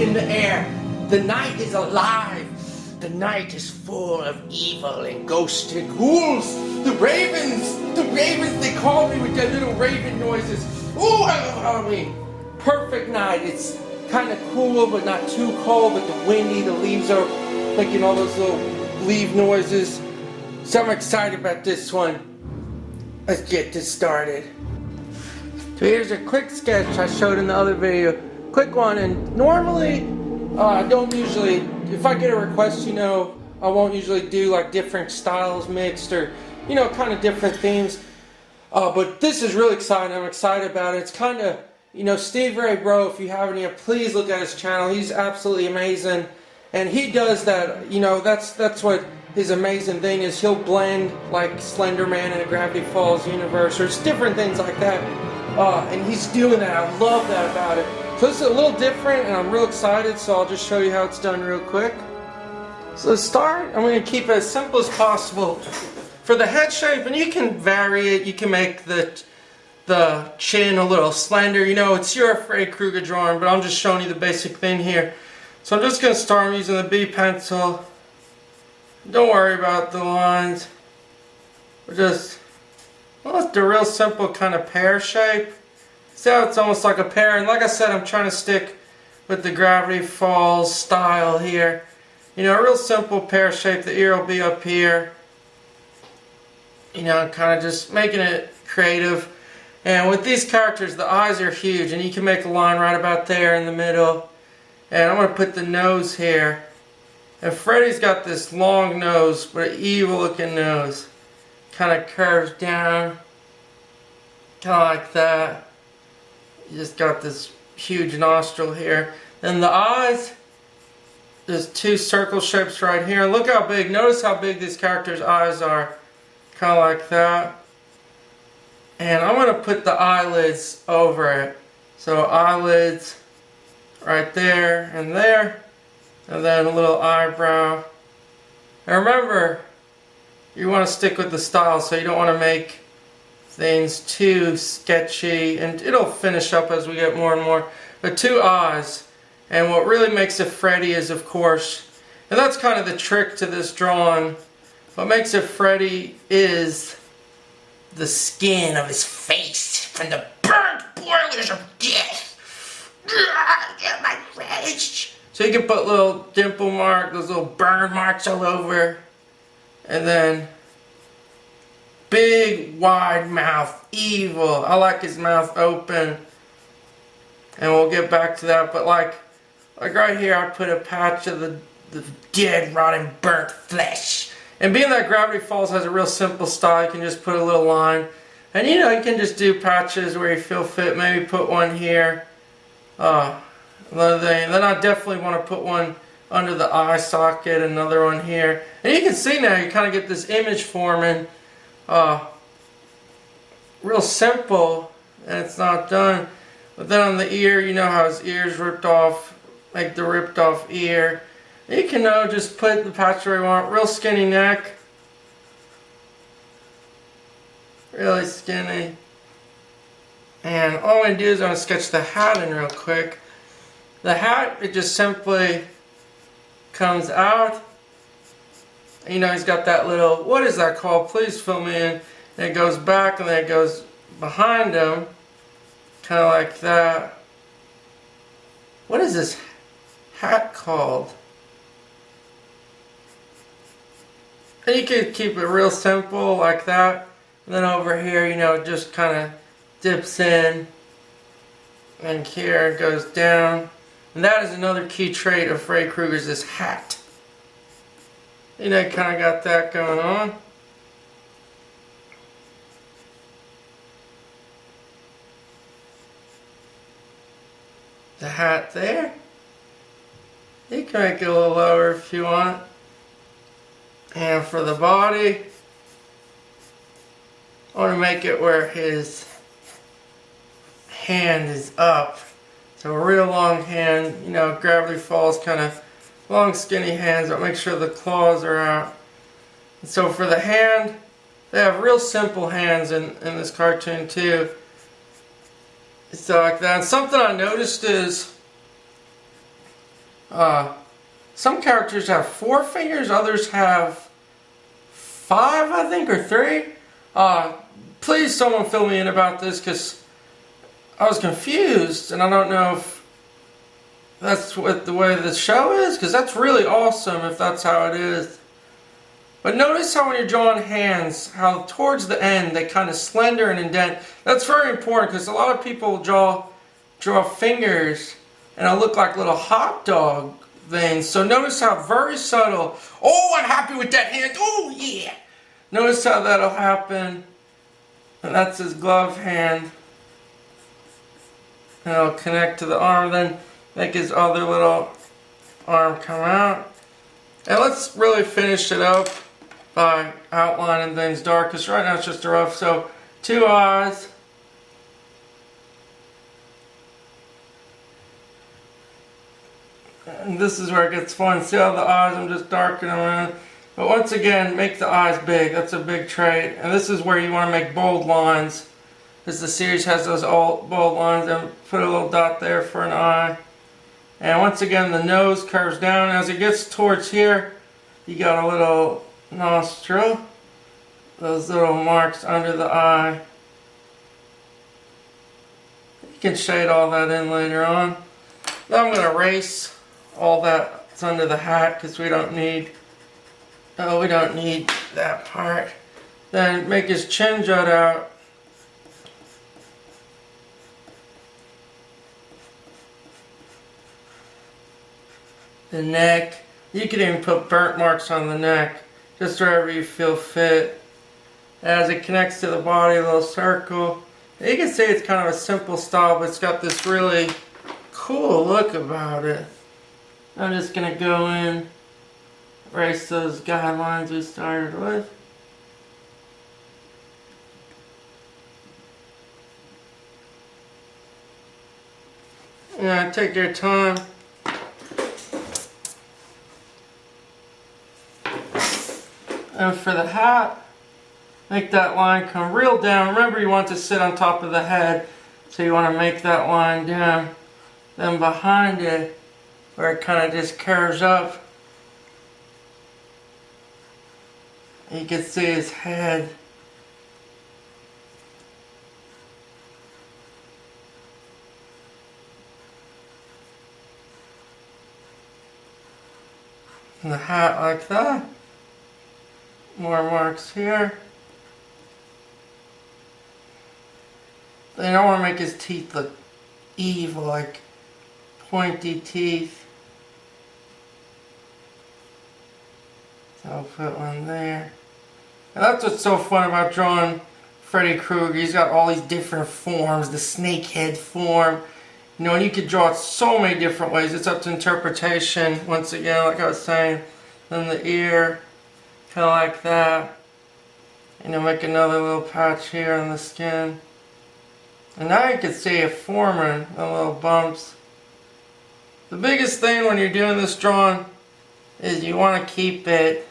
in the air. The night is alive. The night is full of evil and ghosts and ghouls. The ravens, they call me with their little raven noises. Ooh, I love Halloween. Perfect night. It's kind of cool, but not too cold, but the windy, the leaves are making all those little leaf noises. So I'm excited about this one. Let's get this started. So here's a quick sketch I showed in the other video. Quick one, and normally I don't usually, if I get a request, you know, I won't usually do like different styles mixed or, you know, kind of different themes. But this is really exciting. I'm excited about it. It's kind of, you know, Steve Ray Bro, if you haven't yet, please look at his channel. He's absolutely amazing. And he does that, you know, that's what his amazing thing is. He'll blend like Slender Man in a Gravity Falls universe, or it's different things like that. And he's doing that. I love that about it. So this is a little different, and I'm real excited, so I'll just show you how it's done real quick. So to start, I'm going to keep it as simple as possible. For the head shape, and you can vary it, you can make the chin a little slender. You know, it's your Freddy Krueger drawing, but I'm just showing you the basic thing here. So I'm just going to start using the B pencil. Don't worry about the lines. We're just, well, it's the real simple kind of pear shape. See how it's almost like a pear? And like I said, I'm trying to stick with the Gravity Falls style here. You know, a real simple pear shape. The ear will be up here. You know, kind of just making it creative. And with these characters, the eyes are huge, and you can make a line right about there in the middle. And I'm going to put the nose here. And Freddy's got this long nose, but an evil looking nose. Kind of curves down. Kind of like that. You just got this huge nostril here. Then the eyes, there's two circle shapes right here. Look how big, notice how big this character's eyes are. Kind of like that. And I'm going to put the eyelids over it. So eyelids right there. And then a little eyebrow. And remember, you want to stick with the style, so you don't want to make things too sketchy, and it'll finish up as we get more and more. But two eyes. And what really makes it Freddy is, of course, and that's kind of the trick to this drawing, what makes it Freddy is the skin of his face from the burnt boilers of death. My face. So you can put little dimple marks, those little burn marks all over. And then big wide mouth, evil. I like his mouth open. And we'll get back to that. But like right here, I put a patch of the dead, rotting, burnt flesh. And being that Gravity Falls has a real simple style, you can just put a little line. And you know, you can just do patches where you feel fit. Maybe put one here. Another thing. Then I definitely want to put one under the eye socket, another one here. And you can see now, you kind of get this image forming. Real simple, and it's not done. But then on the ear, you know how his ear's ripped off, like the ripped off ear. You can just put the patch where you want. Real skinny neck. Really skinny. And all I'm going to do is I'm going to sketch the hat in real quick. The hat, it just simply comes out. You know, he's got that little, what is that called? Please fill me in. And it goes back, and then it goes behind him. Kind of like that. What is this hat called? And you can keep it real simple like that. And then over here, you know, it just kind of dips in. And here it goes down. And that is another key trait of Freddy Krueger's, this hat. You know, kind of got that going on. The hat there. You can make it a little lower if you want. And for the body, I want to make it where his hand is up. So a real long hand, you know, Gravity Falls kind of long skinny hands, but make sure the claws are out. And so for the hand, they have real simple hands in this cartoon too. So like that. And something I noticed is Some characters have 4 fingers, others have 5, I think, or 3. Please someone fill me in about this, because I was confused, and I don't know if that's what the way the show is, because that's really awesome if that's how it is. But notice how when you're drawing hands, how towards the end they kind of slender and indent. That's very important, because a lot of people draw fingers and it'll look like little hot dog things. So notice how very subtle. Oh, I'm happy with that hand. Oh, yeah. Notice how that'll happen. And that's his glove hand. And it'll connect to the arm, then make his other little arm come out. And let's really finish it up by outlining things dark, because right now it's just a rough. So 2 eyes. And this is where it gets fun. See how the eyes, I'm just darkening them in. But once again, make the eyes big. That's a big trait. And this is where you want to make bold lines, because the series has those bold lines. And put a little dot there for an eye. And once again, the nose curves down. As it gets towards here, you got a little nostril. Those little marks under the eye. You can shade all that in later on. Now I'm going to erase all that's under the hat, because we don't need that part. Then make his chin jut out. The neck, you can even put burnt marks on the neck, just wherever you feel fit. As it connects to the body, a little circle. You can see it's kind of a simple style, but it's got this really cool look about it. I'm just going to go in, erase those guidelines we started with. And take your time. And for the hat, make that line come real down. Remember, you want to sit on top of the head, so you want to make that line down. Then behind it, where it kind of just curves up, you can see his head. And the hat like that. More marks here. Then I want to make his teeth look evil, like pointy teeth. So I'll put one there. And that's what's so fun about drawing Freddy Krueger. He's got all these different forms, the snake head form. You know, and you could draw it so many different ways. It's up to interpretation, once again, like I was saying. Then the ear, kind of like that. And then make another little patch here on the skin. And now you can see it forming the little bumps. The biggest thing when you're doing this drawing is you want to keep it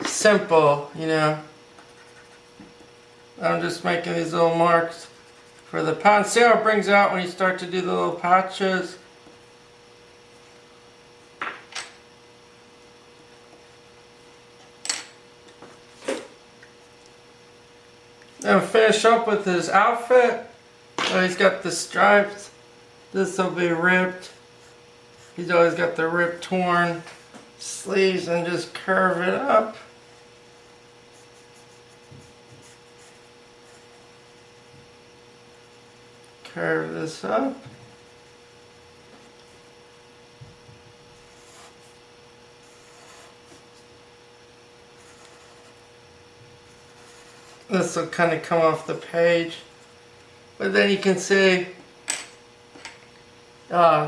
simple, you know. I'm just making these little marks for the patch. See how it brings out when you start to do the little patches? And finish up with his outfit. So he's got the stripes. This will be ripped. He's always got the ripped, torn sleeves, and just curve it up. Curve this up. This will kind of come off the page. But then you can see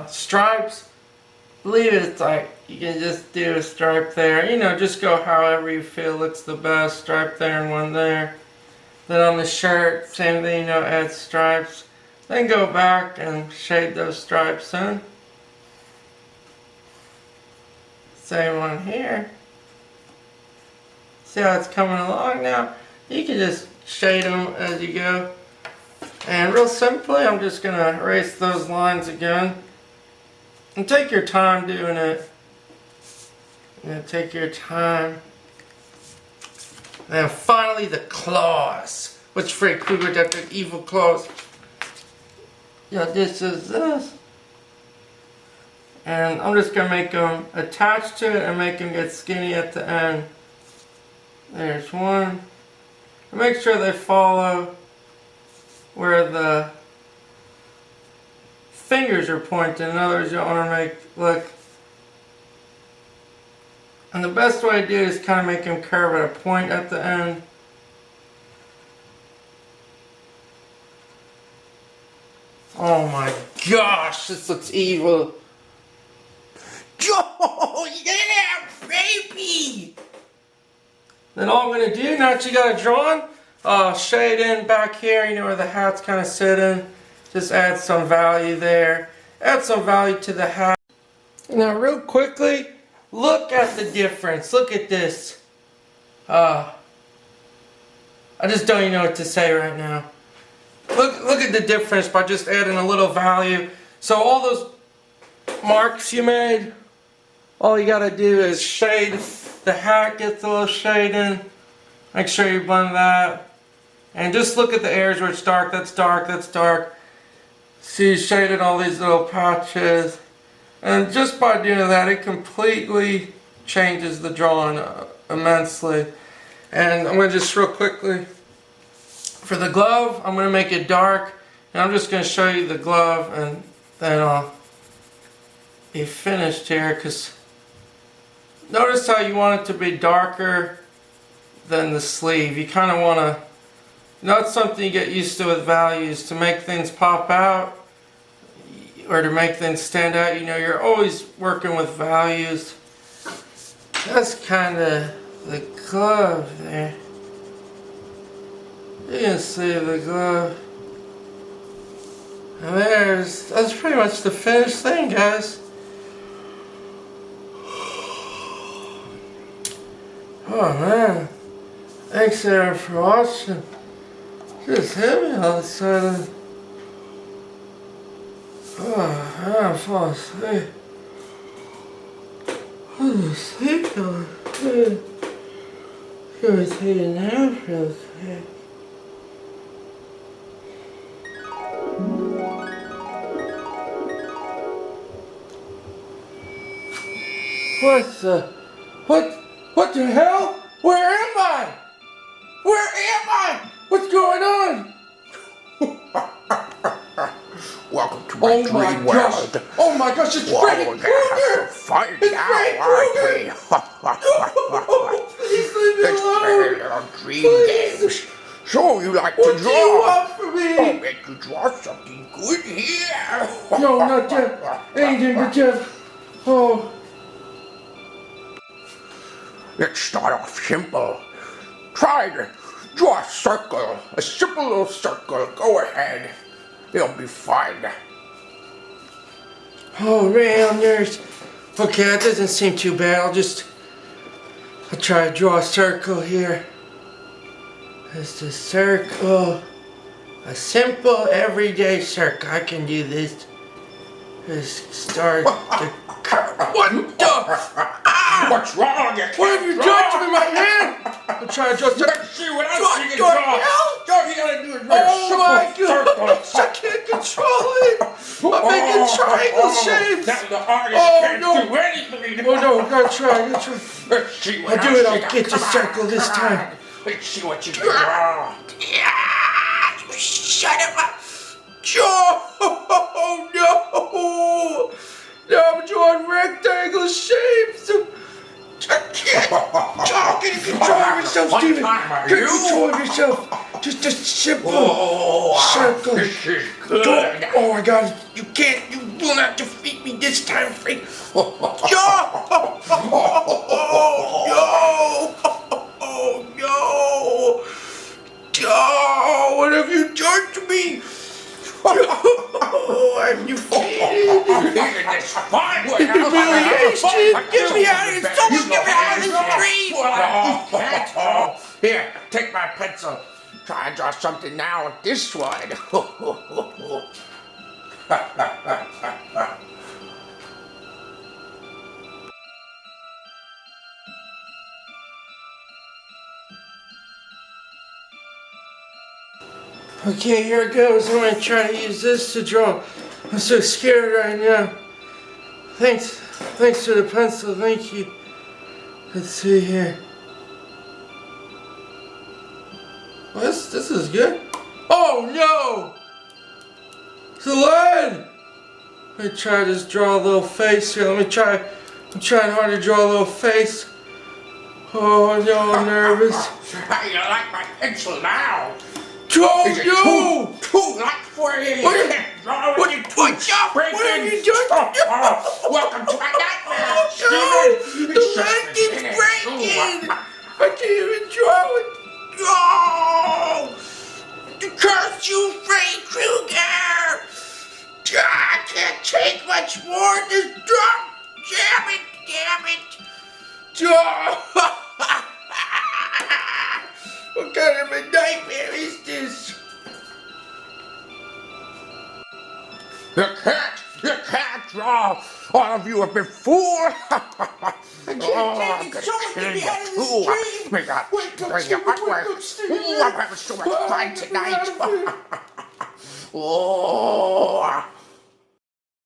stripes. Leave it like you can just do a stripe there. You know, just go however you feel looks the best. Stripe there and one there. Then on the shirt, same thing, you know, add stripes. Then go back and shade those stripes in. Same one here. See how it's coming along now? You can just shade them as you go. And real simply, I'm just going to erase those lines again. And take your time doing it. Yeah, take your time. And finally the claws. Which Freddy Krueger got the evil claws. Yeah, this is this. And I'm just going to make them attached to it and make them get skinny at the end. There's one. And make sure they follow where the fingers are pointing. In other words, you want to make, look. And the best way to do it is kind of make them curve at a point at the end. Oh my gosh, this looks evil. Oh yeah, baby! Then all I'm going to do, now that you got it drawn, shade in back here, you know where the hat's kind of sitting. Just add some value there. Add some value to the hat. Now real quickly, look at the difference. Look at this. I just don't even know what to say right now. Look at the difference by just adding a little value. So all those marks you made, all you gotta do is shade the hat, get the little shade in. Make sure you blend that. And just look at the areas where it's dark, that's dark, that's dark. See, you shaded all these little patches. And just by doing that, it completely changes the drawing immensely. And I'm going to just real quickly, for the glove, I'm going to make it dark. And I'm just going to show you the glove and then I'll be finished here. Because notice how you want it to be darker than the sleeve. You kind of want to, that's something you get used to with values, to make things pop out. Or to make things stand out, you know, you're always working with values. That's kind of the glove there. You can see the glove. And that's pretty much the finished thing, guys. Oh man, thanks everyone for watching. Just hit me on the side of. Oh, I'm falling asleep. I'm asleep now. Gonna take a nap real quick. What the hell? Where am I? Where am I? What's going on? Welcome to my dream world. Oh my gosh, it's Freddy Krueger! Fun It's now, Freddy aren't Krueger! we? Please leave me It's alone! very little dream games. So you like to What do you draw? want from me? I'll make you draw something good here. No, not Jeff. Anything but Jeff. Oh. Let's start off simple. Try to draw a circle. A simple little circle. Go ahead. It'll be fine. Oh man, there's... Okay, that doesn't seem too bad. I'll try to draw a circle here. Just a circle. A simple, everyday circle. I can do this. Just start the curve. What the? Ah! What's wrong? What have you done to me, my hand? I'm trying to draw a circle. Let's see what else you can draw. All you gotta do is draw Oh my circle. gosh, I can't control it. I'm making triangle shapes. Now the artist Oh, can't no. do anything. Oh no, gotta try. Let's see what I'll do else it, you I'll got. get the Come circle on, this come time. on. Let's see what you can draw. Yeah, shut him up. Oh no. Now I'm drawing rectangle shapes. I can't. Oh, get control of yourself, What Steven. time are Get you? control of yourself. Just a simple circle. This is good. Oh, I got it. You can't. You will not defeat me this time, Frank. Oh, no. Oh, what have you done to me? Oh, I'm defeated. It's fine. Humiliation. Get me out of here. Someone get me out of this dream. Here, take my pencil. Try and draw something now with this one. Okay, here it goes. I'm gonna try to use this to draw. I'm so scared right now. Thanks for the pencil. Thank you. Let's see here. Well, this is good. Oh no! It's a lead! Let me try to just draw a little face here. I'm trying hard to draw a little face. Oh no, I'm nervous. How you like my pencil now? Oh Is no! it too light for you? What You are- can't draw what- it. You what- keep what are you doing? Welcome to my nightmare, Oh Steven. no! It's The just light keeps beginning. breaking! I can't even draw it! Oh! Curse you, Freddy Krueger! I can't take much more of this drop! Damn it! Damn it! Oh. What kind of a nightmare is this? You can't draw. All of you have been fooled. I can't take it. Someone get me out of this dream. We got Wake up, bring you Steven, wake upward. up, Steven. Ooh, I'm having so much fun Get me out tonight. of here. Oh.